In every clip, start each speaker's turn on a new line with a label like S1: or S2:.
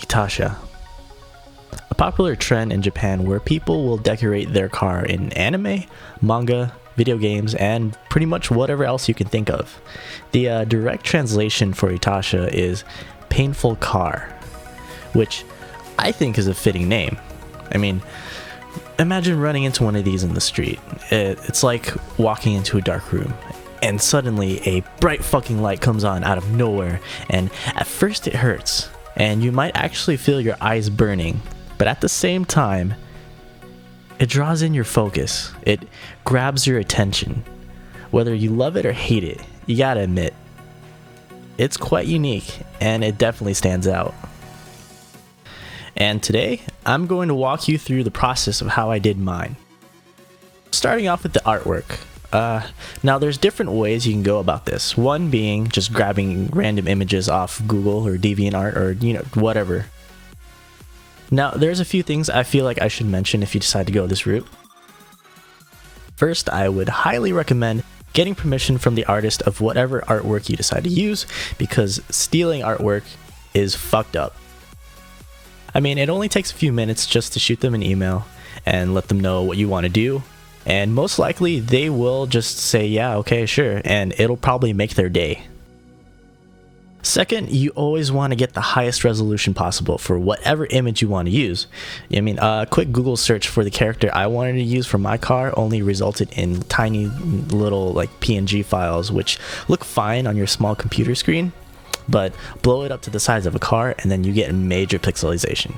S1: Itasha, a popular trend in Japan where people will decorate their car in anime, manga, video games, and pretty much whatever else you can think of. The direct translation for Itasha is painful car, which I think is a fitting name. I mean, imagine running into one of these in the street. It's like walking into a dark room and suddenly a bright fucking light comes on out of nowhere, and at first it hurts and you might actually feel your eyes burning, but at the same time it draws in your focus. It grabs your attention. Whether you love it or hate it, you gotta admit, it's quite unique and it definitely stands out. And today, I'm going to walk you through the process of how I did mine. Starting off with the artwork. Now there's different ways you can go about this. One being just grabbing random images off Google or Deviantart or whatever. Now there's a few things I feel like I should mention if you decide to go this route. First, I would highly recommend getting permission from the artist of whatever artwork you decide to use, because stealing artwork is fucked up. I mean, it only takes a few minutes just to shoot them an email and let them know what you want to do, and most likely they will just say yeah, okay, sure, and it'll probably make their day. Second, you always want to get the highest resolution possible for whatever image you want to use. I mean, a quick Google search for the character I wanted to use for my car only resulted in tiny little like PNG files, which look fine on your small computer screen, but blow it up to the size of a car and then you get major pixelization.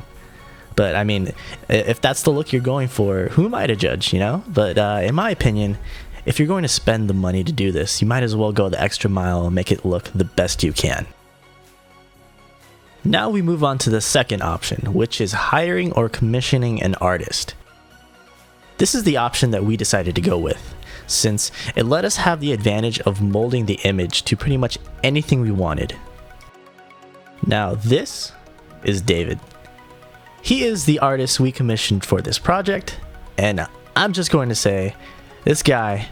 S1: But I mean, if that's the look you're going for, who am I to judge, But in my opinion, if you're going to spend the money to do this, you might as well go the extra mile and make it look the best you can. Now we move on to the second option, which is hiring or commissioning an artist. This is the option that we decided to go with, since it let us have the advantage of molding the image to pretty much anything we wanted. Now this is David. He is the artist we commissioned for this project, and I'm just going to say, this guy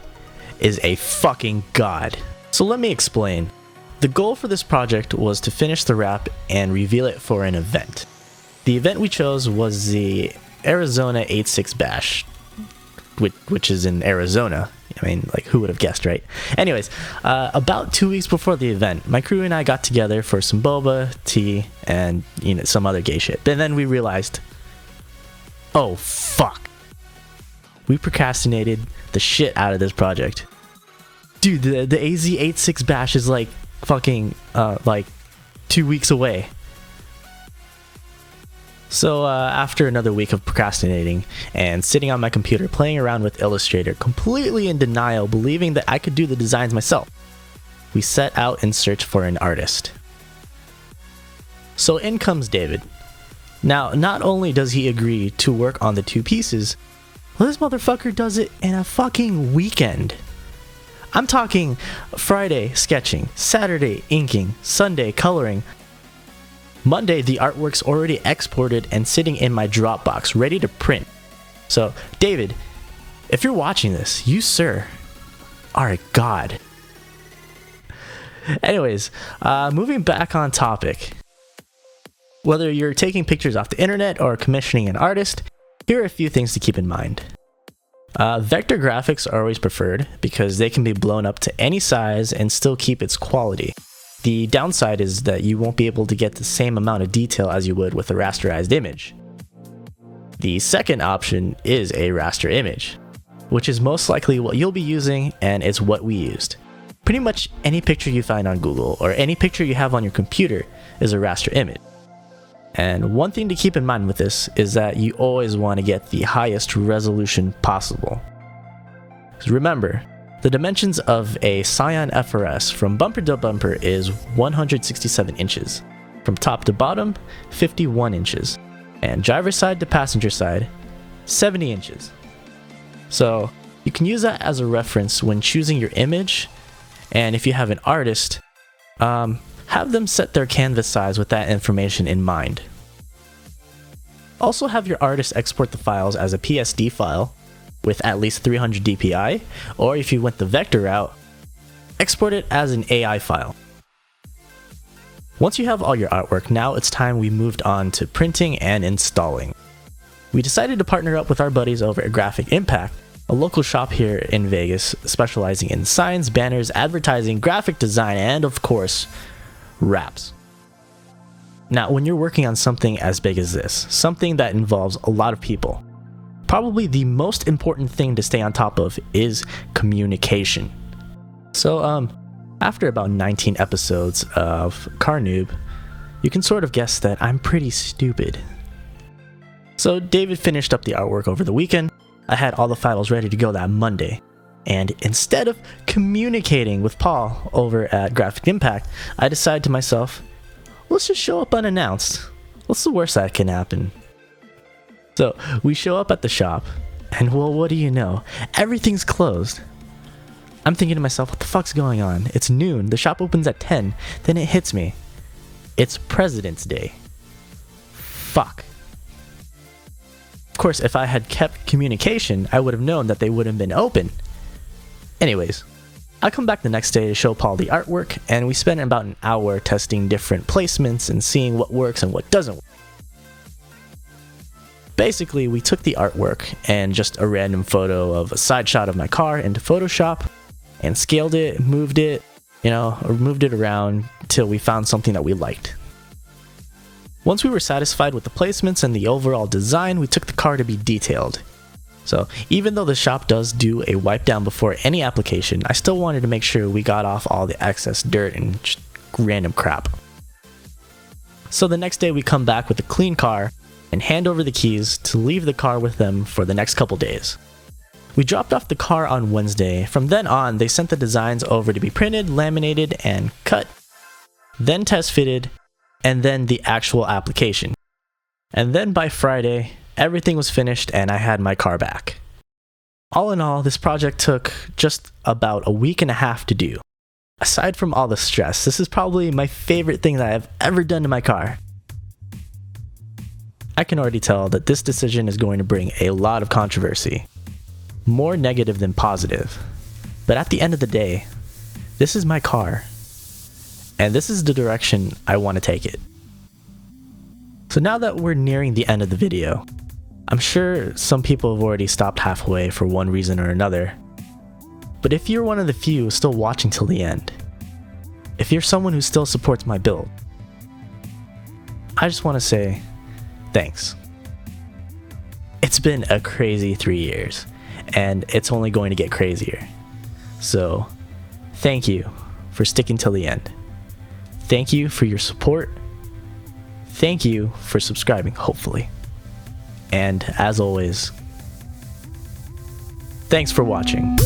S1: is a fucking god. So let me explain. The goal for this project was to finish the wrap and reveal it for an event. The event we chose was the Arizona 8.6 Bash, which is in Arizona. I mean, like, who would have guessed, right? Anyways, about 2 weeks before the event, my crew and I got together for some boba, tea, and some other gay shit. And then we realized, oh fuck, we procrastinated the shit out of this project. Dude, the AZ 8.6 Bash is like fucking like 2 weeks away. So after another week of procrastinating and sitting on my computer playing around with Illustrator, completely in denial, believing that I could do the designs myself, we set out in search for an artist. So in comes David. Now, not only does he agree to work on the two pieces, well, this motherfucker does it in a fucking weekend. I'm talking Friday sketching, Saturday inking, Sunday coloring. Monday, the artwork's already exported and sitting in my Dropbox, ready to print. So, David, if you're watching this, you, sir, are a god. Anyways, moving back on topic. Whether you're taking pictures off the internet or commissioning an artist, here are a few things to keep in mind. Vector graphics are always preferred because they can be blown up to any size and still keep its quality. The downside is that you won't be able to get the same amount of detail as you would with a rasterized image. The second option is a raster image, which is most likely what you'll be using, and it's what we used. Pretty much any picture you find on Google or any picture you have on your computer is a raster image. And one thing to keep in mind with this is that you always want to get the highest resolution possible. Remember, the dimensions of a Scion FRS from bumper to bumper is 167 inches, from top to bottom 51 inches, and driver side to passenger side 70 inches. So you can use that as a reference when choosing your image, and if you have an artist, have them set their canvas size with that information in mind. Also have your artist export the files as a PSD file with at least 300 dpi, or if you went the vector route, export it as an AI file. Once you have all your artwork, now it's time we moved on to printing and installing. We decided to partner up with our buddies over at Graphic Impact, a local shop here in Vegas specializing in signs, banners, advertising, graphic design, and of course, wraps. Now, when you're working on something as big as this, something that involves a lot of people, probably the most important thing to stay on top of is communication. So, after about 19 episodes of Car Noob, you can sort of guess that I'm pretty stupid. So David finished up the artwork over the weekend. I had all the files ready to go that Monday. And instead of communicating with Paul over at Graphic Impact, I decided to myself, let's just show up unannounced. What's the worst that can happen? So we show up at the shop, and well, what do you know? Everything's closed. I'm thinking to myself, what the fuck's going on? It's noon, the shop opens at 10, then it hits me. It's President's Day. Fuck. Of course, if I had kept communication, I would have known that they wouldn't have been open. Anyways, I come back the next day to show Paul the artwork, and we spent about an hour testing different placements and seeing what works and what doesn't work. Basically, we took the artwork and just a random photo of a side shot of my car into Photoshop and scaled it, moved it, or moved it around till we found something that we liked. Once we were satisfied with the placements and the overall design, we took the car to be detailed. So even though the shop does do a wipe down before any application, I still wanted to make sure we got off all the excess dirt and just random crap. So the next day we come back with a clean car and hand over the keys to leave the car with them for the next couple days. We dropped off the car on Wednesday. From then on, they sent the designs over to be printed, laminated, and cut, then test fitted, and then the actual application. And then by Friday, everything was finished and I had my car back. All in all, this project took just about a week and a half to do. Aside from all the stress, this is probably my favorite thing that I've ever done to my car. I can already tell that this decision is going to bring a lot of controversy. More negative than positive. But at the end of the day, this is my car. And this is the direction I want to take it. So now that we're nearing the end of the video, I'm sure some people have already stopped halfway for one reason or another. But if you're one of the few still watching till the end, if you're someone who still supports my build, I just want to say thanks. It's been a crazy 3 years, and it's only going to get crazier. So, thank you for sticking till the end. Thank you for your support. Thank you for subscribing, hopefully. And as always, thanks for watching.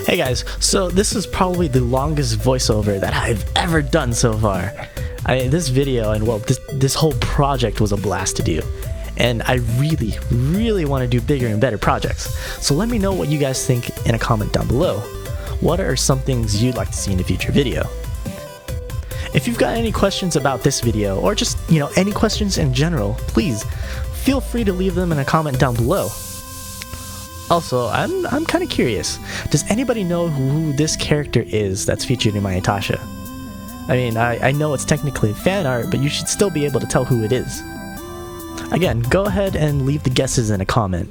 S1: Hey guys, so this is probably the longest voiceover that I've ever done so far. This video and well, this whole project was a blast to do. And I really want to do bigger and better projects. So let me know what you guys think in a comment down below. What are some things you'd like to see in a future video? If you've got any questions about this video, or just, any questions in general, please feel free to leave them in a comment down below. Also, I'm kind of curious. Does anybody know who this character is that's featured in my Itasha? I mean, I know it's technically fan art, but you should still be able to tell who it is. Again, go ahead and leave the guesses in a comment.